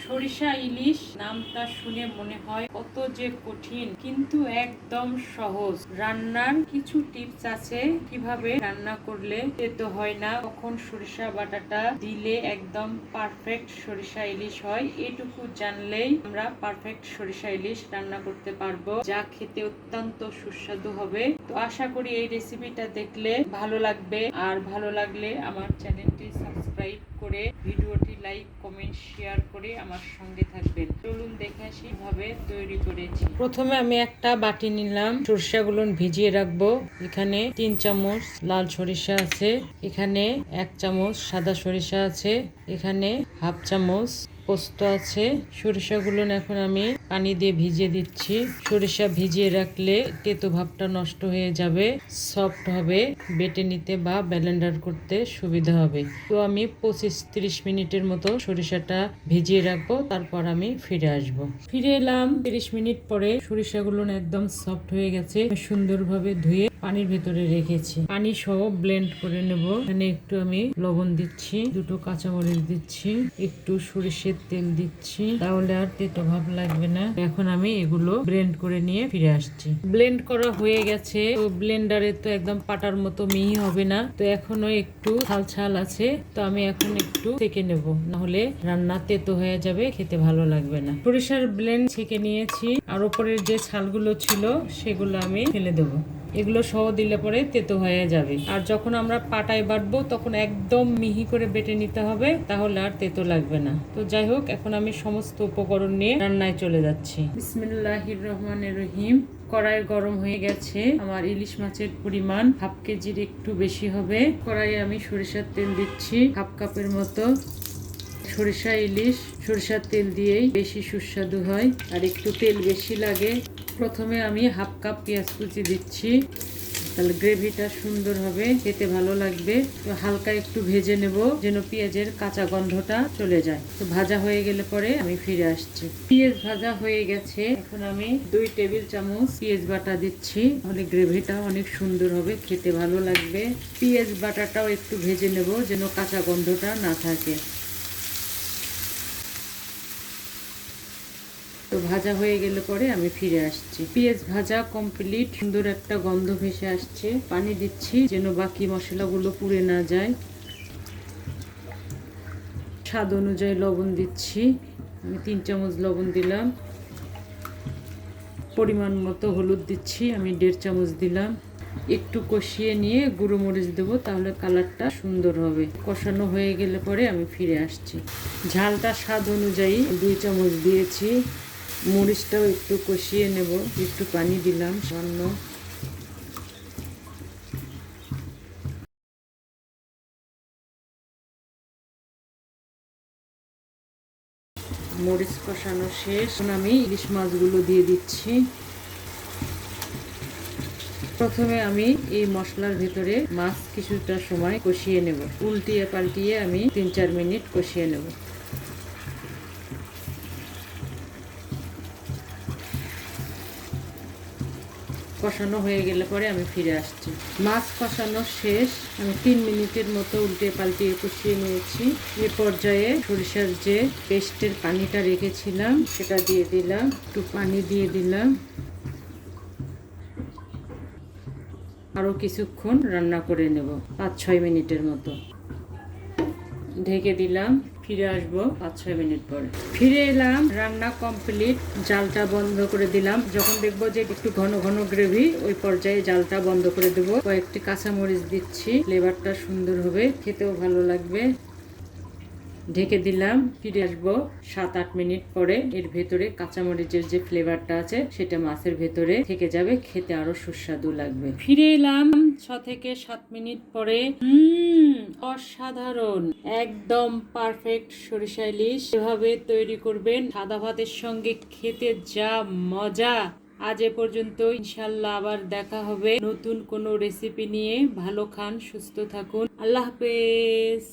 সরিষা ইলিশ নামটা শুনে মনে হয় কত যে কঠিন, কিন্তু একদম সহজ। রান্নার কিছু টিপস আছে কিভাবে রান্না করলে তেতো হয় না, কখন সরিষা বাটাটা দিলে একদম পারফেক্ট সরিষা ইলিশ হয়। এটুকু জানলেই আমরা পারফেক্ট সরিষা ইলিশ রান্না করতে পারবো, যা খেতে অত্যন্ত সুস্বাদু হবে। তো আশা করি এই রেসিপিটা দেখলে ভালো লাগবে, আর ভালো লাগলে আমার চ্যানেলটি সাবস্ক্রাইব করে ভিডিওটি লাইক কমেন্ট শেয়ার করে আমার সঙ্গে থাকবেন। চলুন দেখে আসি কিভাবে তৈরি করেছি। প্রথমে আমি একটা বাটি নিলাম, সরিষাগুলো ভিজিয়ে রাখবো। এখানে 3 চামচ লাল সরিষা আছে, এখানে 1 চামচ সাদা সরিষা আছে, এখানে হাফ চামচ পোস্ত আছে। সরিষাগুলো এখন আমি পানি দিয়ে ভিজিয়ে দিচ্ছি। সরিষা ভিজিয়ে রাখলে তেতো ভাবটা নষ্ট হয়ে যাবে, সফট হবে, বেটে নিতে বা ব্লেন্ডার করতে সুবিধা হবে। তো আমি 25-30 মিনিটের মতো সরিষাটা ভিজিয়ে রাখবো, তারপর আমি ফিরে আসব। ফিরে এলাম 30 মিনিট পরে। সরিষাগুলো একদম সফট হয়ে গেছে। সুন্দরভাবে ধুয়ে পানির ভেতরে রেখেছি। পানি সহ ব্লেন্ড করে নেব। এখানে একটু আমি লবণ দিচ্ছি, 2টো কাঁচামরিচ দিচ্ছি, একটু সরিষের তেল দিচ্ছি, তাহলে আর তেতো ভাব লাগবে না। এখন আমি এগুলো ব্লেন্ড করে নিয়ে ফিরে আসছি। ব্লেন্ড করা হয়ে গেছে। তো ব্লেন্ডারে তো একদম পাটার মতো মিহি হবে না, তো এখনো একটু ছাল ছাল আছে। তো আমি এখন একটু সেঁকে নেব, নাহলে রান্না তেতো হয়ে যাবে, খেতে ভালো লাগবে না। সরিষার ব্লেন্ড ছেঁকে নিয়েছি, আর ওপরের যে ছালগুলো ছিল সেগুলো আমি ফেলে দেবো। এগুলো সহ দিলে পরে তেতো হয়ে যাবে। আর যখন আমরা পাটায় বাটবো তখন একদম মিহি করে বেটে নিতে হবে, তাহলে আর তেতো লাগবে না। তো যাই হোক, এখন আমি সমস্ত উপকরণ নিয়ে রান্নায় চলে যাচ্ছি। বিসমিল্লাহির রহমানির রহিম। কড়াই গরম হয়ে গেছে। আমার ইলিশ মাছের পরিমাণ হাফ কেজির একটু বেশি হবে। কড়াইয়ে আমি সরিষার তেল দিচ্ছি হাফ কাপের মতো। সরিষা ইলিশ সরিষার তেল দিয়েই বেশি সুস্বাদু হয়, আর একটু তেল বেশি লাগে। প্রথমে আমি হাফ কাপ পেঁয়াজ কুচি দিচ্ছি, তাহলে গ্রেভিটা সুন্দর হবে, খেতে ভালো লাগবে। তো হালকা একটু ভেজে নেব, যেন পেঁয়াজের কাঁচা গন্ধটা চলে যায়। তো ভাজা হয়ে গেলে পরে আমি ফিরে আসছি। পেঁয়াজ ভাজা হয়ে গেছে। এখন আমি 2 টেবিল চামচ পেঁয়াজ বাটা দিচ্ছি, তাহলে গ্রেভিটা অনেক সুন্দর হবে, খেতে ভালো লাগবে। পেঁয়াজ বাটাটাও একটু ভেজে নেব, যেন কাঁচা গন্ধটা না থাকে। তো ভাজা হয়ে গেলে পরে আমি ফিরে আসছি। পেঁয়াজ ভাজা কমপ্লিট, সুন্দর একটা গন্ধ ভেসে আসছে। পানি দিচ্ছি যেন বাকি মশলাগুলো পুড়ে না যায়। স্বাদ অনুযায়ী লবণ দিচ্ছি, আমি 3 চামচ লবণ দিলাম। পরিমাণ মতো হলুদ দিচ্ছি, আমি 1.5 চামচ দিলাম। একটু কষিয়ে নিয়ে গুঁড়ো মরিচ দেবো, তাহলে কালারটা সুন্দর হবে। কষানো হয়ে গেলে পরে আমি ফিরে আসছি। ঝালটা স্বাদ অনুযায়ী 2 চামচ দিয়েছি। মরিচটাও একটু কষিয়ে নেব, একটু পানি দিলাম সামান্য। মরিচ কষানো শেষ, এখন আমি ইলিশ মাছগুলো দিয়ে দিচ্ছি। প্রথমে আমি এই মশলার ভিতরে মাছ কিছুটা সময় কষিয়ে নেব, উল্টিয়ে পাল্টিয়ে আমি 3-4 মিনিট কষিয়ে নেব। কষানো হয়ে গেলে পরে আমি ফিরে আসছি। মাছ কষানো শেষ, আমি 3 মিনিটের মতো উল্টে পাল্টিয়ে কষিয়ে নিয়েছি। এ পর্যায়ে সরিষার যে পেস্টের পানিটা রেখেছিলাম সেটা দিয়ে দিলাম, একটু পানি দিয়ে দিলাম। আরও কিছুক্ষণ রান্না করে নেব, 5-6 মিনিটের মতো। ঢেকে দিলাম, ফিরে আসবো 5-6 মিনিট পরে। ফিরে এলাম, রান্না কমপ্লিট। জালটা বন্ধ করে দিলাম। যখন দেখবো যে একটু ঘন ঘন গ্রেভি, ওই পর্যায়ে জালটা বন্ধ করে দেবো। কয়েকটি কাঁচামরিচ দিচ্ছি, ফ্লেভারটা সুন্দর হবে, খেতেও ভালো লাগবে। ঢেকে দিলাম, ফিরে আসবো 7-8 মিনিট পরে। এর ভেতরে কাঁচামরিচের যে ফ্লেভারটা আছে সেটা মাছের ভেতরে থেকে যাবে, খেতে আরো সুস্বাদু লাগবে। ফিরে এলাম 6-7 মিনিট পরে। অসাধারণ, একদম পারফেক্ট সরিষা ইলিশ। এভাবে তৈরি করবেন, সাদা ভাতের সঙ্গে খেতে যা মজা। আজ এ পর্যন্ত, ইনশাল্লাহ আবার দেখা হবে নতুন কোনো রেসিপি নিয়ে। ভালো খান, সুস্থ থাকুন, আল্লাহ হাফেজ।